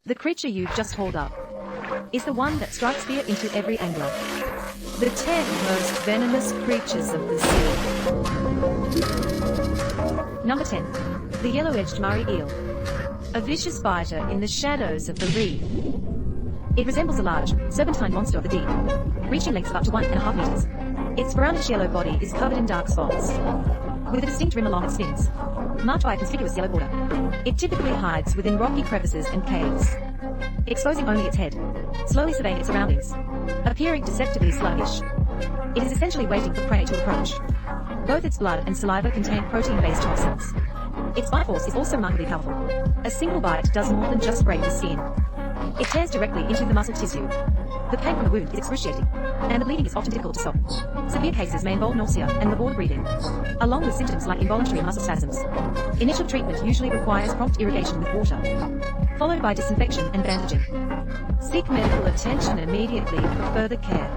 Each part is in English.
The creature you've just hauled up is the one that strikes fear into every angler. The 10 most venomous creatures of the sea. Number 10. The yellow-edged Moray Eel. A vicious biter in the shadows of the reef. It resembles a large, serpentine monster of the deep, reaching lengths of up to 1.5 meters. Its brownish yellow body is covered in dark spots, with a distinct rim along its fins, marked by a conspicuous yellow border. It typically hides within rocky crevices and caves, exposing only its head, slowly surveying its surroundings, appearing deceptively sluggish. It is essentially waiting for prey to approach. Both its blood and saliva contain protein-based toxins. Its bite force is also remarkably powerful. A single bite does more than just break the skin. It tears directly into the muscle tissue. The pain from the wound is excruciating, and the bleeding is often difficult to stop. Severe cases may involve nausea and laborious breathing, along with symptoms like involuntary muscle spasms. Initial treatment usually requires prompt irrigation with water, followed by disinfection and bandaging. Seek medical attention immediately for further care.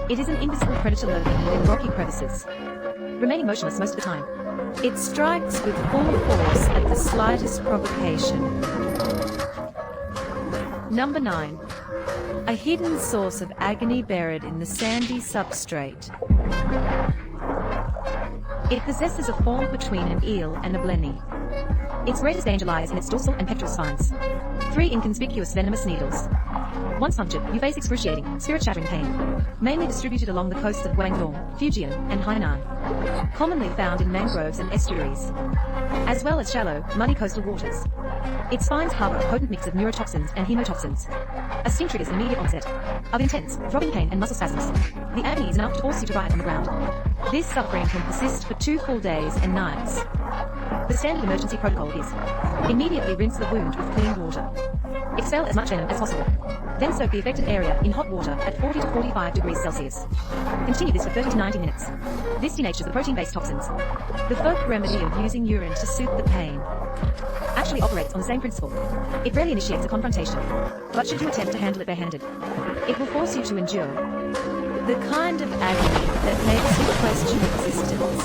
It is an invisible predator lurking within rocky crevices, remaining motionless most of the time. It strikes with full force at the slightest provocation. Number 9. A hidden source of agony buried in the sandy substrate. It possesses a form between an eel and a blenny. Its greatest danger lies in its dorsal and pectoral spines. 3 inconspicuous venomous needles. Once punctured, you face excruciating, spirit-shattering pain, mainly distributed along the coasts of Guangdong, Fujian, and Hainan, commonly found in mangroves and estuaries, as well as shallow, muddy coastal waters. Its spines harbor a potent mix of neurotoxins and hemotoxins. A sting triggers an immediate onset of intense, throbbing pain and muscle spasms. The agony is enough to force you to writhe on the ground. This suffering can persist for 2 full days and nights. The standard emergency protocol is: immediately rinse the wound with clean water. Expel as much venom as possible. Then soak the affected area in hot water at 40 to 45 degrees Celsius. Continue this for 30 to 90 minutes. This denatures the protein-based toxins. The folk remedy of using urine to soothe the pain actually operates on the same principle. It rarely initiates a confrontation, but should you attempt to handle it barehanded, it will force you to endure the kind of agony that makes you question existence.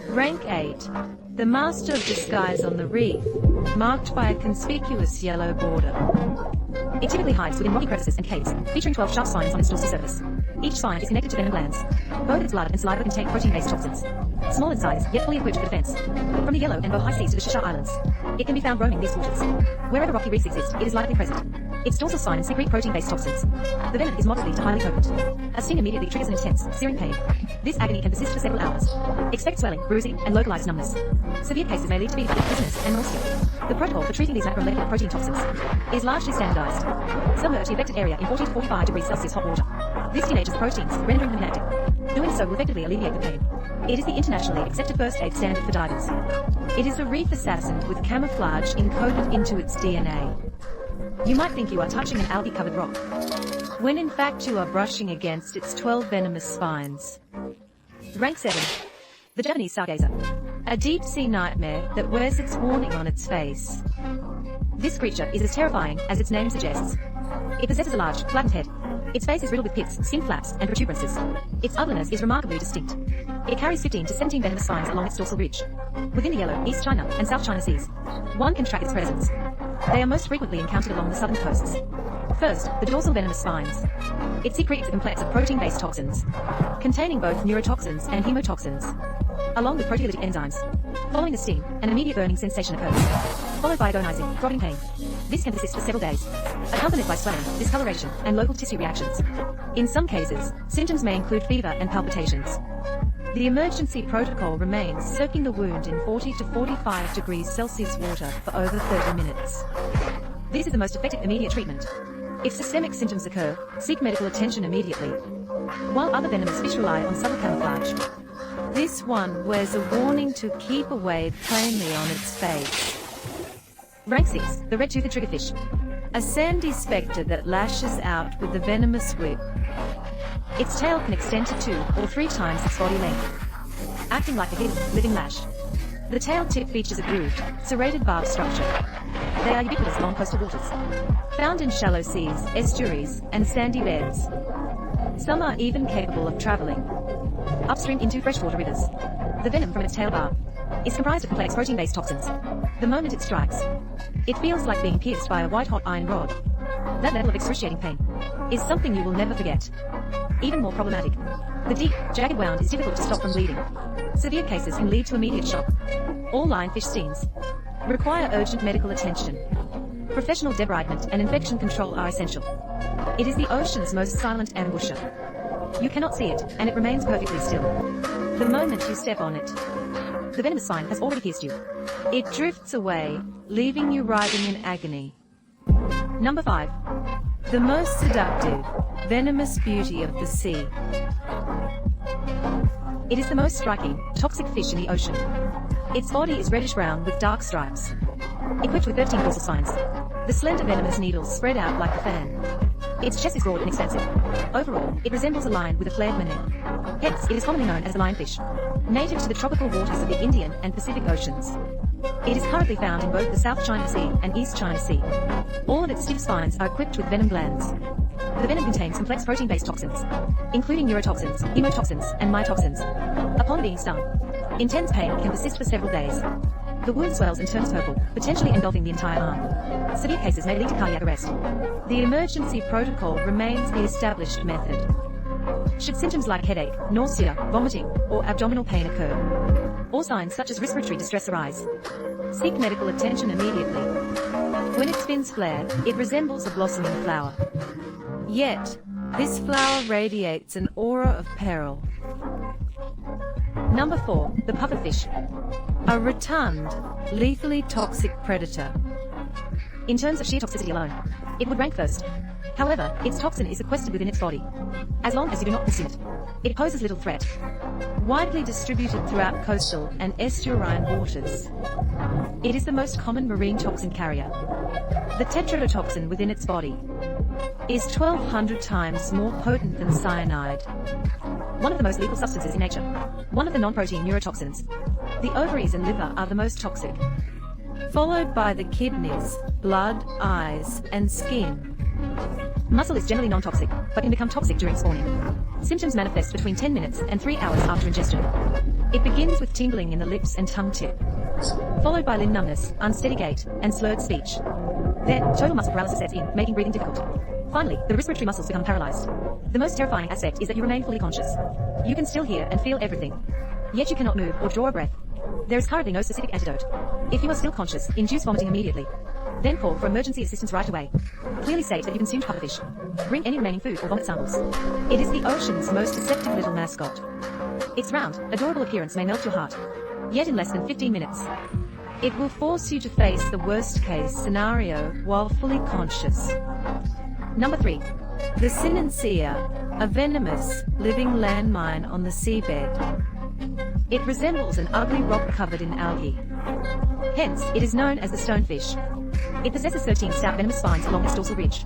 Rank 8. The Master of Disguise on the Reef, marked by a conspicuous yellow border. It typically hides within rocky crevices and caves, featuring 12 sharp spines on its dorsal surface. Each spine is connected to venom glands. Both its blood and saliva contain protein-based toxins. Small in size, yet fully equipped for defense. From the Yellow and Bohai Seas to the Shisha Islands, it can be found roaming these waters. Wherever rocky reefs exist, it is likely present. Its dorsal spines secrete protein-based toxins. The venom is moderately to highly potent. A sting immediately triggers an intense, searing pain. This agony can persist for several hours. Expect swelling, bruising, and localized numbness. Severe cases may lead to fever, dizziness, and nausea. The protocol for treating these macromolecular protein toxins is largely standardized. Submerge the affected area in 40 to 45 degrees Celsius hot water. This denatures proteins, rendering them inactive. Doing so will effectively alleviate the pain. It is the internationally accepted first aid standard for divers. It is a reef assassin with camouflage encoded into its DNA. You might think you are touching an algae-covered rock, when in fact you are brushing against its 12 venomous spines. Rank 7. The Japanese Stargazer. A deep-sea nightmare that wears its warning on its face. This creature is as terrifying as its name suggests. It possesses a large, flattened head. Its face is riddled with pits, skin flaps, and protuberances. Its ugliness is remarkably distinct. It carries 15 to 17 venomous spines along its dorsal ridge, within the Yellow, East China, and South China Seas. One can track its presence. They are most frequently encountered along the southern coasts. First, the dorsal venomous spines. It secretes a complex of protein-based toxins, containing both neurotoxins and hemotoxins, along with proteolytic enzymes. Following the sting, an immediate burning sensation occurs, followed by agonizing, throbbing pain. This can persist for several days, accompanied by swelling, discoloration, and local tissue reactions. In some cases, symptoms may include fever and palpitations. The emergency protocol remains soaking the wound in 40 to 45 degrees Celsius water for over 30 minutes. This is the most effective immediate treatment. If systemic symptoms occur, seek medical attention immediately. While other venomous fish rely on subtle camouflage, this one wears a warning to keep away plainly on its face. Rank 6. The red-toothed triggerfish. A sandy spectre that lashes out with the venomous whip. Its tail can extend to 2 or 3 times its body length, acting like a hidden, living lash. The tail tip features a grooved, serrated barbed structure. They are ubiquitous along coastal waters, found in shallow seas, estuaries, and sandy beds. Some are even capable of traveling upstream into freshwater rivers. The venom from its tail barb is comprised of complex protein-based toxins. The moment it strikes, it feels like being pierced by a white-hot iron rod. That level of excruciating pain is something you will never forget. Even more problematic, the deep, jagged wound is difficult to stop from bleeding. Severe cases can lead to immediate shock. All lionfish stings require urgent medical attention. Professional debridement and infection control are essential. It is the ocean's most silent ambusher. You cannot see it, and it remains perfectly still. The moment you step on it, the venomous spine has already pierced you. It drifts away, leaving you writhing in agony. Number 5. The most seductive, venomous beauty of the sea. It is the most striking, toxic fish in the ocean. Its body is reddish-brown with dark stripes. Equipped with 13 dorsal spines, the slender venomous needles spread out like a fan. Its chest is broad and expansive. Overall, it resembles a lion with a flared menage. Hence, it is commonly known as the lionfish. Native to the tropical waters of the Indian and Pacific Oceans. It is currently found in both the South China Sea and East China Sea. All of its stiff spines are equipped with venom glands. The venom contains complex protein-based toxins, including neurotoxins, hemotoxins, and mytoxins. Upon being stung, intense pain can persist for several days. The wound swells and turns purple, potentially engulfing the entire arm. Severe cases may lead to cardiac arrest. The emergency protocol remains the established method. Should symptoms like headache, nausea, vomiting, or abdominal pain occur, or signs such as respiratory distress arise, seek medical attention immediately. When its fins flare, it resembles a blossoming flower. Yet, this flower radiates an aura of peril. Number 4. The pufferfish. A rotund, lethally toxic predator. In terms of sheer toxicity alone, it would rank first. However, its toxin is sequestered within its body. As long as you do not consume it, it poses little threat. Widely distributed throughout coastal and estuarine waters, it is the most common marine toxin carrier. The tetrodotoxin within its body is 1,200 times more potent than cyanide. One of the most lethal substances in nature. One of the non-protein neurotoxins. The ovaries and liver are the most toxic, followed by the kidneys, blood, eyes, and skin. Muscle is generally non-toxic, but can become toxic during spawning. Symptoms manifest between 10 minutes and 3 hours after ingestion. It begins with tingling in the lips and tongue tip, followed by limb numbness, unsteady gait, and slurred speech. Then, total muscle paralysis sets in, making breathing difficult. Finally, the respiratory muscles become paralyzed. The most terrifying aspect is that you remain fully conscious. You can still hear and feel everything, yet you cannot move or draw a breath. There is currently no specific antidote. If you are still conscious, induce vomiting immediately. Then call for emergency assistance right away. Clearly state that you consumed pufferfish. Bring any remaining food or vomit samples. It is the ocean's most deceptive little mascot. Its round, adorable appearance may melt your heart. Yet in less than 15 minutes, it will force you to face the worst-case scenario while fully conscious. Number 3. The Zen'in, a venomous, living landmine on the seabed. It resembles an ugly rock covered in algae. Hence, it is known as the Stonefish. It possesses 13 stout venomous spines along its dorsal ridge.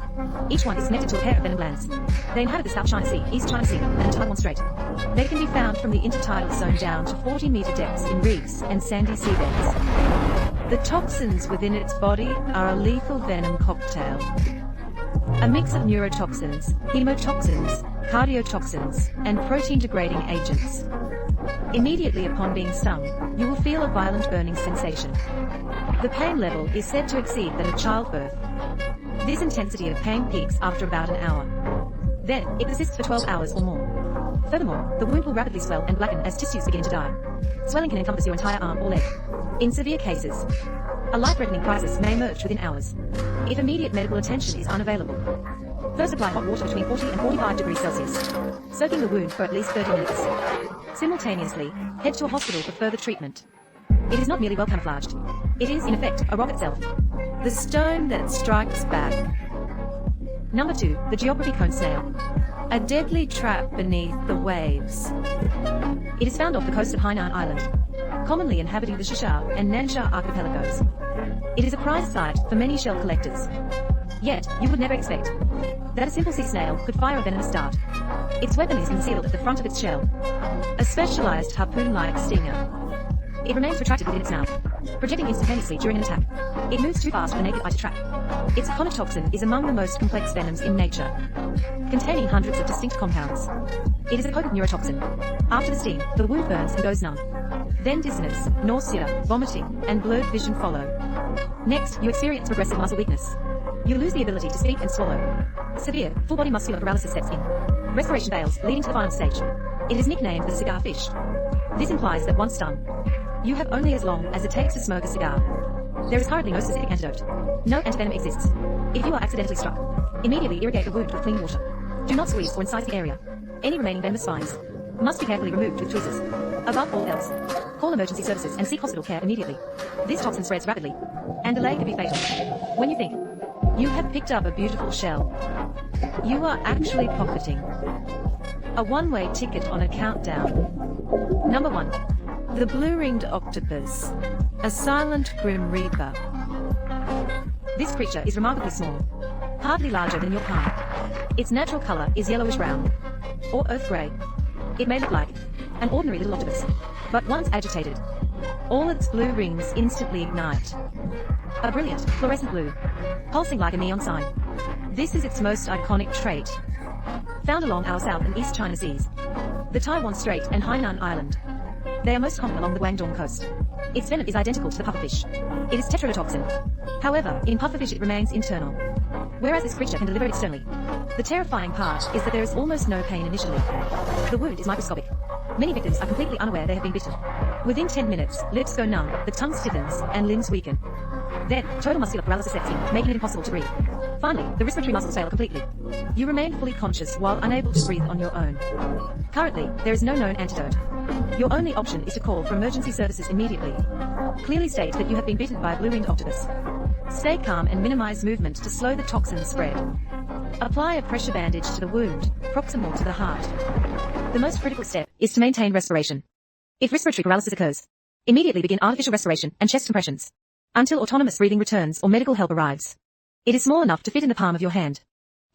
Each one is connected to a pair of venom glands. They inhabit the South China Sea, East China Sea, and the Taiwan Strait. They can be found from the intertidal zone down to 40-meter depths in reefs and sandy seabeds. The toxins within its body are a lethal venom cocktail. A mix of neurotoxins, hemotoxins, cardiotoxins, and protein-degrading agents. Immediately upon being stung, you will feel a violent burning sensation. The pain level is said to exceed that of childbirth. This intensity of pain peaks after about an hour. Then, it persists for 12 hours or more. Furthermore, the wound will rapidly swell and blacken as tissues begin to die. Swelling can encompass your entire arm or leg. In severe cases, a life-threatening crisis may emerge within hours, if immediate medical attention is unavailable. First apply hot water between 40 and 45 degrees Celsius, soaking the wound for at least 30 minutes. Simultaneously, head to a hospital for further treatment. It is not merely well camouflaged. It is, in effect, a rock itself. The stone that strikes back. Number 2. The geography cone snail. A deadly trap beneath the waves. It is found off the coast of Hainan Island, commonly inhabiting the Shisha and Nansha archipelagos. It is a prized site for many shell collectors. Yet, you would never expect that a simple sea snail could fire a venomous dart. Its weapon is concealed at the front of its shell, a specialized harpoon-like stinger. It remains retracted within its mouth, projecting instantaneously during an attack. It moves too fast for the naked eye to track. Its conotoxin is among the most complex venoms in nature, containing hundreds of distinct compounds. It is a potent neurotoxin. After the sting, the wound burns and goes numb. Then dizziness, nausea, vomiting, and blurred vision follow. Next, you experience progressive muscle weakness. You lose the ability to speak and swallow. Severe, full-body muscular paralysis sets in. Respiration fails, leading to the final stage. It is nicknamed the cigar fish. This implies that once stung, you have only as long as it takes to smoke a cigar. There is currently no specific antidote. No antivenom exists. If you are accidentally struck, immediately irrigate the wound with clean water. Do not squeeze or incise the area. Any remaining venomous spines must be carefully removed with tweezers. Above all else, call emergency services and seek hospital care immediately. This toxin spreads rapidly, and delay could be fatal. When you think you have picked up a beautiful shell, you are actually pocketing a one-way ticket on a countdown. Number 1. The blue-ringed octopus, a silent grim reaper. This creature is remarkably small, hardly larger than your palm. Its natural color is yellowish-brown, or earth gray. It may look like an ordinary little octopus, but once agitated, all its blue rings instantly ignite. A brilliant, fluorescent blue, pulsing like a neon sign. This is its most iconic trait. Found along our South and East China Seas, the Taiwan Strait and Hainan Island. They are most common along the Guangdong coast. Its venom is identical to the pufferfish. It is tetrodotoxin. However, in pufferfish it remains internal, whereas this creature can deliver it externally. The terrifying part is that there is almost no pain initially. The wound is microscopic. Many victims are completely unaware they have been bitten. Within 10 minutes, lips go numb, the tongue stiffens, and limbs weaken. Then, total muscular paralysis sets in, making it impossible to breathe. Finally, the respiratory muscles fail completely. You remain fully conscious while unable to breathe on your own. Currently, there is no known antidote. Your only option is to call for emergency services immediately. Clearly state that you have been bitten by a blue-ringed octopus. Stay calm and minimize movement to slow the toxin spread. Apply a pressure bandage to the wound, proximal to the heart. The most critical step is to maintain respiration. If respiratory paralysis occurs, immediately begin artificial respiration and chest compressions until autonomous breathing returns or medical help arrives. It is small enough to fit in the palm of your hand.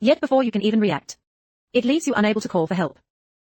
Yet before you can even react, it leaves you unable to call for help.